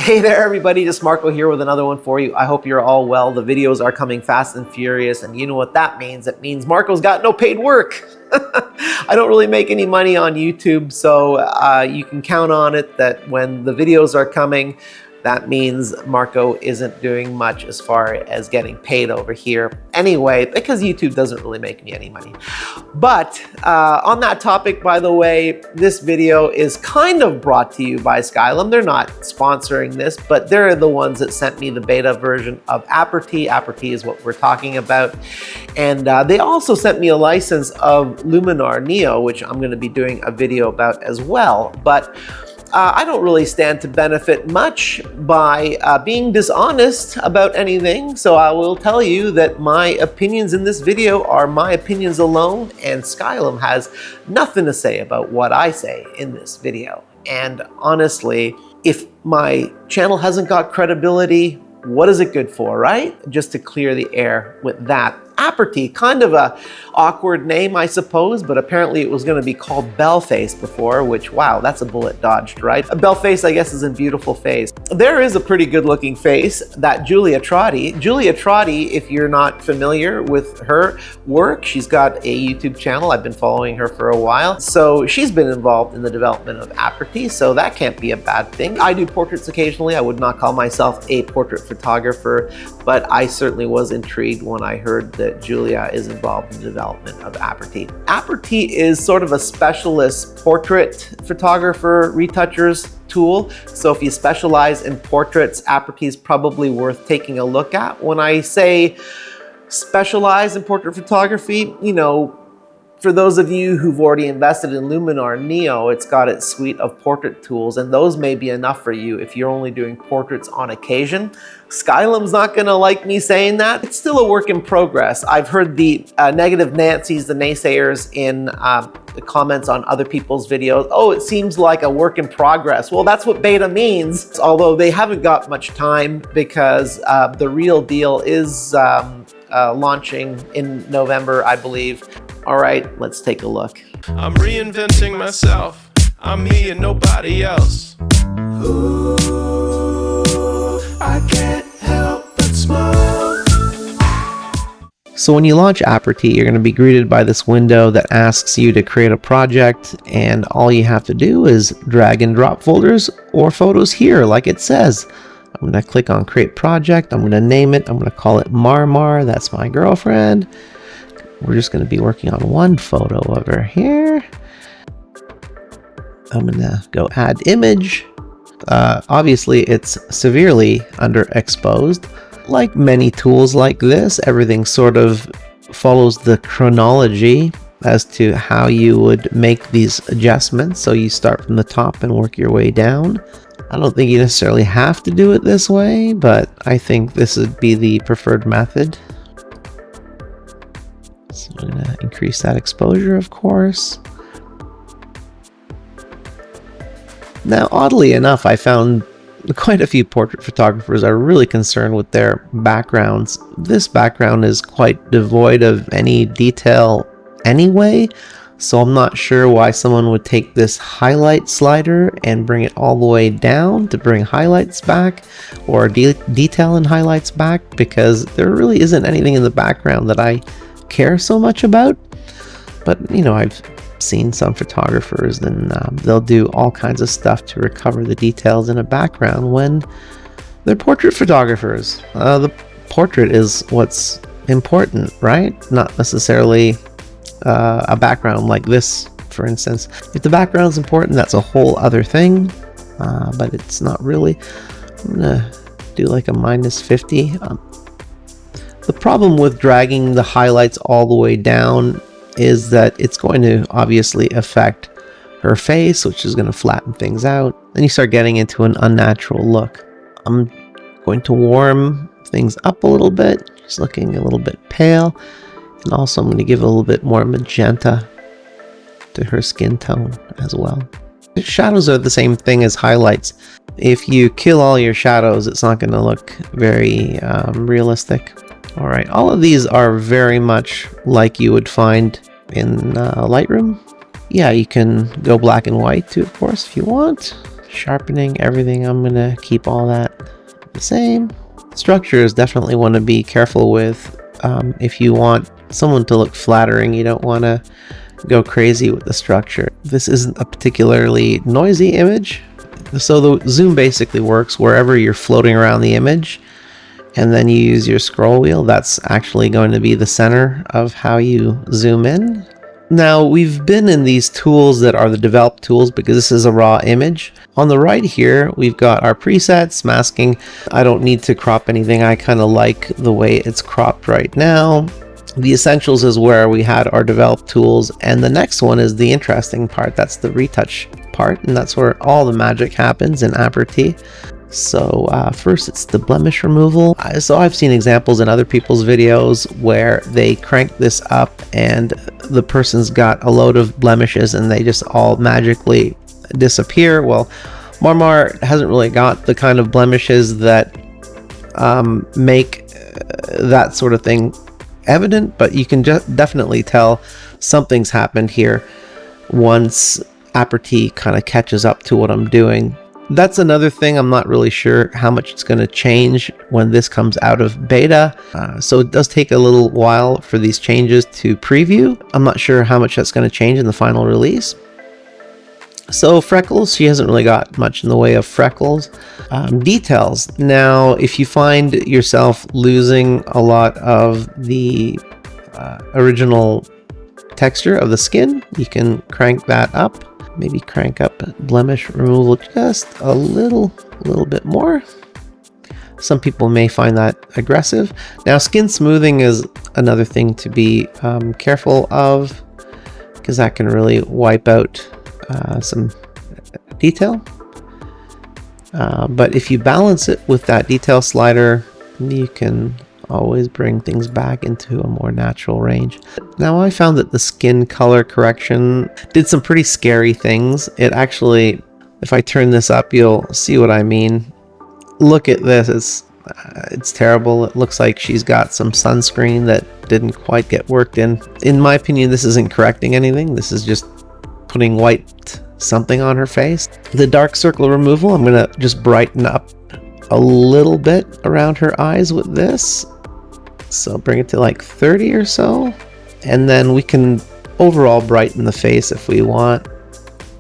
Hey there everybody, just Marco here with another one for you. I hope you're all well. The videos are coming fast and furious, and you know what that means. It means Marco's got no paid work. I don't really make any money on YouTube, so you can count on it that when the videos are coming, that means Marco isn't doing much as far as getting paid over here anyway, because YouTube doesn't really make me any money. But on that topic, by the way, this video is kind of brought to you by Skylum. They're not sponsoring this, but they're the ones that sent me the beta version of Aperty. Aperty is what we're talking about. And they also sent me a license of Luminar Neo, which I'm going to be doing a video about as well. But I don't really stand to benefit much by being dishonest about anything, so I will tell you that my opinions in this video are my opinions alone, and Skylum has nothing to say about what I say in this video. And honestly, if my channel hasn't got credibility, what is it good for, right? Just to clear the air with that. Aperty, kind of a awkward name, I suppose, but apparently it was going to be called Bellface before, which, wow, that's a bullet dodged, right? A Bellface, I guess, is a beautiful face. There is a pretty good looking face, that Julia Trotti. Julia Trotti, if you're not familiar with her work, she's got a YouTube channel. I've been following her for a while. So she's been involved in the development of Aperty, so that can't be a bad thing. I do portraits occasionally. I would not call myself a portrait photographer, but I certainly was intrigued when I heard that Julia is involved in the development of Aperty. Aperty is sort of a specialist portrait photographer retouchers tool. So if you specialize in portraits, Aperty is probably worth taking a look at. When I say specialize in portrait photography, you know, for those of you who've already invested in Luminar Neo, it's got its suite of portrait tools, and those may be enough for you if you're only doing portraits on occasion. Skylum's not gonna like me saying that. It's still a work in progress. I've heard the negative Nancy's, the naysayers in the comments on other people's videos. Oh, it seems like a work in progress. Well, that's what beta means, although they haven't got much time because the real deal is launching in November, I believe. All right, let's take a look. I'm reinventing myself. I'm me and nobody else. Ooh, I can't help but smile. So when you launch Aperty, you're going to be greeted by this window that asks you to create a project, and all you have to do is drag and drop folders or photos here, like it says. I'm going to click on Create Project. I'm going to name it. I'm going to call it Marmar. That's my girlfriend. We're just going to be working on one photo over here. I'm going to go Add Image. Obviously, it's severely underexposed. Like many tools like this, everything sort of follows the chronology as to how you would make these adjustments. So you start from the top and work your way down. I don't think you necessarily have to do it this way, but I think this would be the preferred method. So I'm going to increase that exposure, of course. Now, oddly enough, I found quite a few portrait photographers are really concerned with their backgrounds. This background is quite devoid of any detail anyway, so I'm not sure why someone would take this highlight slider and bring it all the way down to bring highlights back, or detail and highlights back, because there really isn't anything in the background that I care so much about. But you know, I've seen some photographers and they'll do all kinds of stuff to recover the details in a background when they're portrait photographers. The portrait is what's important, right? Not necessarily a background like this, for instance. If the background is important, that's a whole other thing, but it's not really. I'm gonna do like a -50. The problem with dragging the highlights all the way down is that it's going to obviously affect her face, which is going to flatten things out. Then you start getting into an unnatural look. I'm going to warm things up a little bit, just looking a little bit pale. And also I'm going to give a little bit more magenta to her skin tone as well. Shadows are the same thing as highlights. If you kill all your shadows, it's not going to look very realistic. All right, all of these are very much like you would find in Lightroom. Yeah, you can go black and white too, of course, if you want. Sharpening everything, I'm gonna keep all that the same. Structures definitely want to be careful with. If you want someone to look flattering, you don't want to go crazy with the structure. This isn't a particularly noisy image, so the zoom basically works wherever you're floating around the image, and then you use your scroll wheel. That's actually going to be the center of how you zoom in. Now, we've been in these tools that are the developed tools because this is a raw image. On the right here, we've got our presets, masking. I don't need to crop anything. I kind of like the way it's cropped right now. The essentials is where we had our developed tools, and the next one is the interesting part. That's the retouch part, and that's where all the magic happens in Aperty. So first it's the blemish removal. So I've seen examples in other people's videos where they crank this up and the person's got a load of blemishes and they just all magically disappear. Well, Marmar hasn't really got the kind of blemishes that make that sort of thing evident, but you can just definitely tell something's happened here once Aperty kind of catches up to what I'm doing. That's another thing. I'm not really sure how much it's going to change when this comes out of beta. So it does take a little while for these changes to preview. I'm not sure how much that's going to change in the final release. So freckles, she hasn't really got much in the way of freckles. Details. Now, if you find yourself losing a lot of the original texture of the skin, you can crank that up. Maybe crank up blemish removal just a little bit more. Some people may find that aggressive. Now, skin smoothing is another thing to be careful of, because that can really wipe out some detail. But if you balance it with that detail slider, you can always bring things back into a more natural range. Now, I found that the skin color correction did some pretty scary things. It actually, if I turn this up, you'll see what I mean. Look at this. It's terrible. It looks like she's got some sunscreen that didn't quite get worked in. In my opinion, this isn't correcting anything. This is just putting white something on her face. The dark circle removal, I'm gonna just brighten up a little bit around her eyes with this. So bring it to like 30 or so, and then we can overall brighten the face if we want.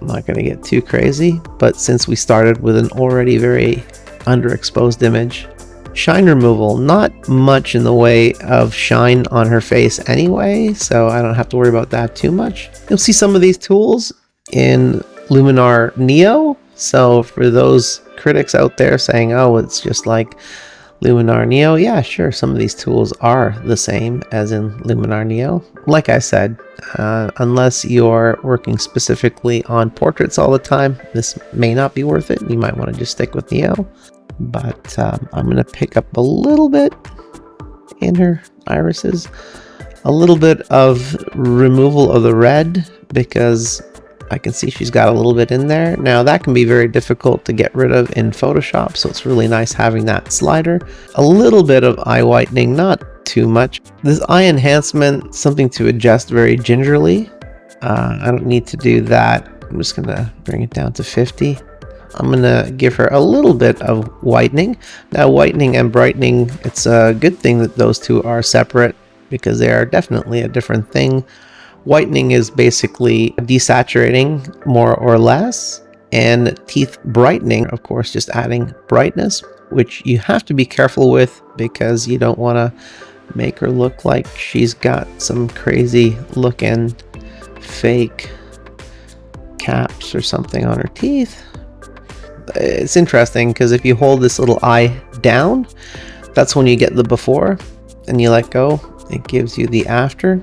I'm not going to get too crazy, but since we started with an already very underexposed image. Shine removal, not much in the way of shine on her face anyway, so I don't have to worry about that too much. You'll see some of these tools in Luminar Neo, so for those critics out there saying, oh, it's just like Luminar Neo, yeah, sure, some of these tools are the same as in Luminar Neo. Like I said, unless you're working specifically on portraits all the time, this may not be worth it. You might want to just stick with Neo. But I'm going to pick up a little bit in her irises, a little bit of removal of the red, because I can see she's got a little bit in there. Now that can be very difficult to get rid of in Photoshop, so it's really nice having that slider. A little bit of eye whitening, not too much. This eye enhancement, something to adjust very gingerly. I don't need to do that. I'm just gonna bring it down to 50. I'm gonna give her a little bit of whitening. Now, whitening and brightening, it's a good thing that those two are separate because they are definitely a different thing. Whitening is basically desaturating more or less, and teeth brightening, of course, just adding brightness, which you have to be careful with because you don't want to make her look like she's got some crazy looking fake caps or something on her teeth. It's interesting because if you hold this little eye down, that's when you get the before, and you let go, it gives you the after.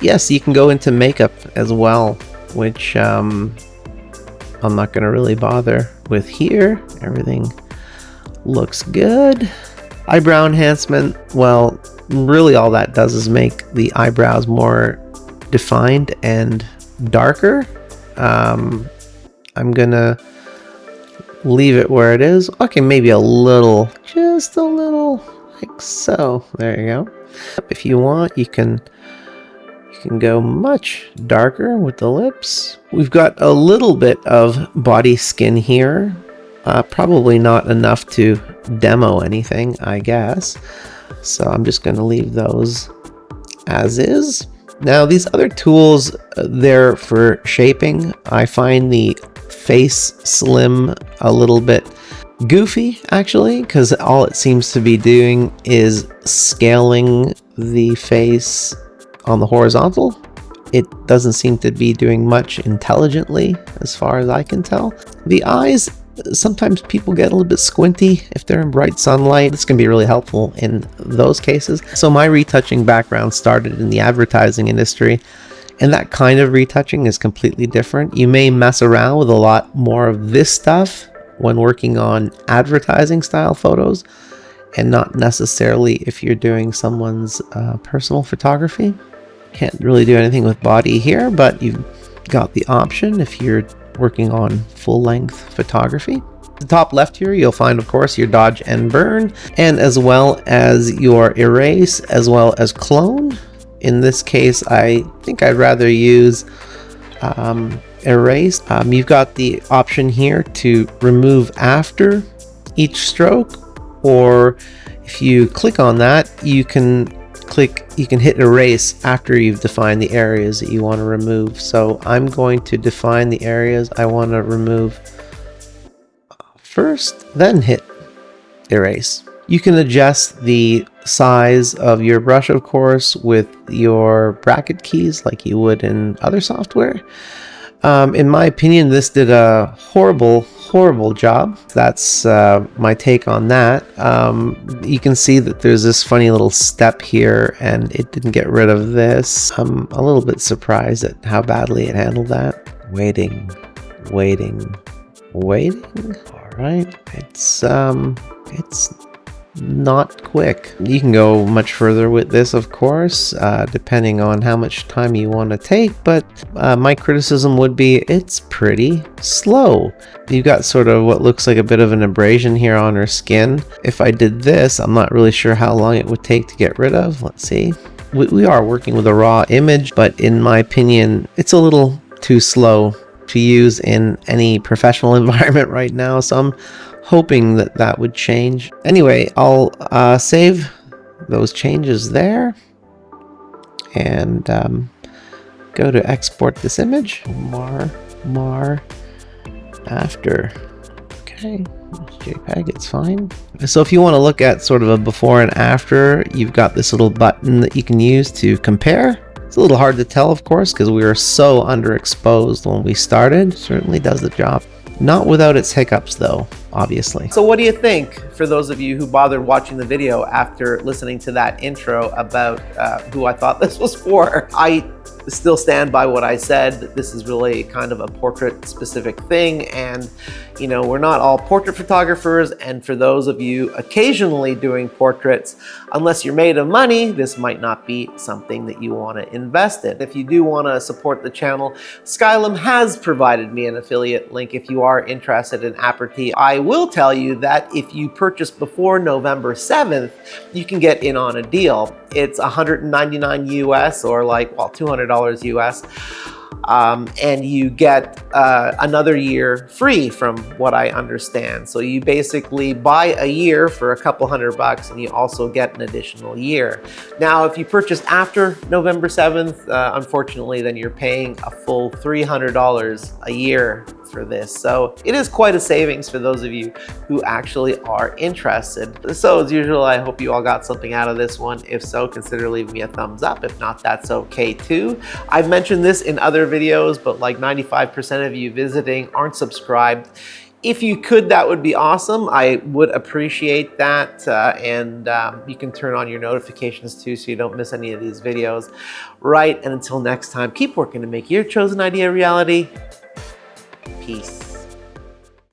Yes, you can go into makeup as well, which I'm not going to really bother with here. Everything looks good. Eyebrow enhancement, well, really all that does is make the eyebrows more defined and darker. I'm going to leave it where it is. Okay, maybe a little, just a little, like so. There you go. If you want, you can go much darker with the lips. We've got a little bit of body skin here. Probably not enough to demo anything, I guess. So I'm just going to leave those as is. Now these other tools, they're for shaping. I find the face slim a little bit goofy actually, because all it seems to be doing is scaling the face on the horizontal. It doesn't seem to be doing much intelligently as far as I can tell. The eyes, sometimes people get a little bit squinty if they're in bright sunlight. This can be really helpful in those cases. So my retouching background started in the advertising industry, and that kind of retouching is completely different. You may mess around with a lot more of this stuff when working on advertising style photos, and not necessarily if you're doing someone's personal photography. Can't really do anything with body here, but you've got the option if you're working on full-length photography. At the top left here, you'll find, of course, your dodge and burn, and as well as your erase, as well as clone. In this case, I think I'd rather use erase. You've got the option here to remove after each stroke, or if you click on that, you can hit erase after you've defined the areas that you want to remove. So I'm going to define the areas I want to remove first, then hit erase. You can adjust the size of your brush, of course, with your bracket keys like you would in other software. In my opinion, this did a horrible job. That's my take on that. You can see that there's this funny little step here, and it didn't get rid of this. I'm a little bit surprised at how badly it handled that. Waiting. All right, it's not quick. You can go much further with this, of course, depending on how much time you want to take, but my criticism would be it's pretty slow. You've got sort of what looks like a bit of an abrasion here on her skin. If I did this, I'm not really sure how long it would take to get rid of. Let's see. We are working with a raw image, but in my opinion, it's a little too slow to use in any professional environment right now, so I'm hoping that that would change. Anyway, I'll save those changes there and go to export this image. Mar after. Okay, JPEG, it's fine. So if you want to look at sort of a before and after, you've got this little button that you can use to compare. It's a little hard to tell, of course, because we were so underexposed when we started. Certainly does the job. Not without its hiccups, though, obviously. So what do you think, for those of you who bothered watching the video after listening to that intro about who I thought this was for? I still stand by what I said, that this is really kind of a portrait-specific thing, and you know, we're not all portrait photographers, and for those of you occasionally doing portraits, unless you're made of money, this might not be something that you want to invest in. If you do want to support the channel, Skylum has provided me an affiliate link if you are interested in Aperty. I will tell you that if you purchase before November 7th, you can get in on a deal. It's $199 US, or like, well, $200 US. And you get another year free from what I understand. So you basically buy a year for a couple $100 and you also get an additional year. Now, if you purchase after November 7th, unfortunately, then you're paying a full $300 a year for this. So it is quite a savings for those of you who actually are interested. So as usual, I hope you all got something out of this one. If so, consider leaving me a thumbs up. If not, that's okay too. I've mentioned this in other videos, but like 95% of you visiting aren't subscribed. If you could, that would be awesome. I would appreciate that. And you can turn on your notifications too, so you don't miss any of these videos. Right, and until next time, keep working to make your chosen idea a reality. Peace.